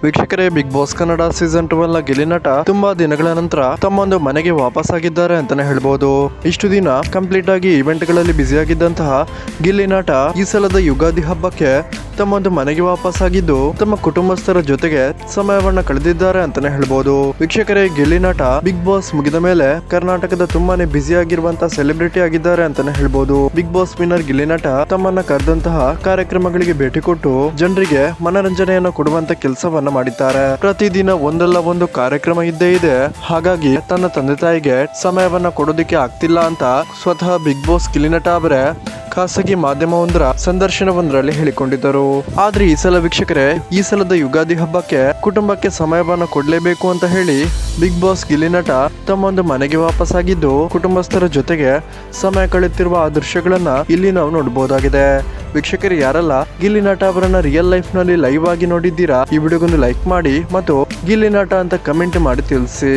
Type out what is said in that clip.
ವೀಕ್ಷಕರೇ, big boss Kannada season 12 ನ ಗಿಲ್ಲಿ ನಟ ತುಂಬಾ ದಿನಗಳ ನಂತರ ತಮ್ಮೊಂದು ಮನೆಗೆ ವಾಪಸ್ ಆಗಿದ್ದಾರೆ ಅಂತಾನೆ ಹೇಳ್ಬೋದು. ಇಷ್ಟು ದಿನ ಕಂಪ್ಲೀಟ್ ಆಗಿ ಇವೆಂಟ್ ಗಳಲ್ಲಿ ಬ್ಯುಸಿ ಆಗಿದ್ದಂತಹ ಗಿಲ್ಲಿ ನಟ ಈ ಸಲದ ಯುಗಾದಿ ಹಬ್ಬಕ್ಕೆ ತಮ್ಮೊಂದು ಮನೆಗೆ ವಾಪಸ್ ಆಗಿದ್ದು ತಮ್ಮ ಕುಟುಂಬಸ್ಥರ ಜೊತೆಗೆ ಸಮಯವನ್ನ ಕಳೆದಿದ್ದಾರೆ ಅಂತಾನೆ ಹೇಳ್ಬೋದು. ವೀಕ್ಷಕರೇ, ಗಿಲ್ಲಿ ನಟ ಬಿಗ್ ಬಾಸ್ ಮುಗಿದ ಮೇಲೆ ಕರ್ನಾಟಕದ ತುಂಬಾನೇ ಬ್ಯುಸಿ ಆಗಿರುವಂತಹ ಸೆಲೆಬ್ರಿಟಿ ಆಗಿದ್ದಾರೆ ಅಂತಾನೆ ಹೇಳ್ಬೋದು. ಬಿಗ್ ಬಾಸ್ ವಿನ್ನರ್ ಗಿಲ್ಲಿ ನಟ ತಮ್ಮನ್ನ ಕರೆದಂತಹ ಕಾರ್ಯಕ್ರಮಗಳಿಗೆ ಭೇಟಿ ಕೊಟ್ಟು ಜನರಿಗೆ ಮನರಂಜನೆಯನ್ನು ಕೊಡುವಂತ ಕೆಲಸವನ್ನ ಮಾಡಿದ್ದಾರೆ. ಪ್ರತಿದಿನ ಒಂದಲ್ಲ ಒಂದು ಕಾರ್ಯಕ್ರಮ ಇದ್ದೇ ಇದೆ. ಹಾಗಾಗಿ ತನ್ನ ತಂದೆ ತಾಯಿಗೆ ಸಮಯವನ್ನ ಕೊಡೋದಿಕ್ಕೆ ಆಗ್ತಿಲ್ಲ ಅಂತ ಸ್ವತಃ ಬಿಗ್ ಬಾಸ್ ಗಿಲ್ಲಿ ನಟ ಅವರೇ ಖಾಸಗಿ ಮಾಧ್ಯಮವೊಂದರ ಸಂದರ್ಶನವೊಂದರಲ್ಲಿ ಹೇಳಿಕೊಂಡಿದ್ದರು. ಆದ್ರೆ ಈ ಸಲ ವೀಕ್ಷಕರೇ, ಈ ಸಲದ ಯುಗಾದಿ ಹಬ್ಬಕ್ಕೆ ಕುಟುಂಬಕ್ಕೆ ಸಮಯವನ್ನ ಕೊಡ್ಲೇಬೇಕು ಅಂತ ಹೇಳಿ ಬಿಗ್ ಬಾಸ್ ಗಿಲ್ಲಿ ನಟ ತಮ್ಮೊಂದು ಮನೆಗೆ ವಾಪಸ್ ಆಗಿದ್ದು ಕುಟುಂಬಸ್ಥರ ಜೊತೆಗೆ ಸಮಯ ಕಳೆಯುತ್ತಿರುವ ಆ ದೃಶ್ಯಗಳನ್ನ ಇಲ್ಲಿ ನಾವು ನೋಡಬಹುದಾಗಿದೆ. ವೀಕ್ಷಕರು, ಯಾರೆಲ್ಲ ಗಿಲ್ಲಿ ನಟ ಅವರನ್ನ ರಿಯಲ್ ಲೈಫ್ ನಲ್ಲಿ ಲೈವ್ ಆಗಿ ನೋಡಿದ್ದೀರಾ, ಈ ವಿಡಿಯೋಗೊಂದು ಲೈಕ್ ಮಾಡಿ ಮತ್ತು ಗಿಲ್ಲಿ ನಟ ಅಂತ ಕಮೆಂಟ್ ಮಾಡಿ ತಿಳಿಸಿ.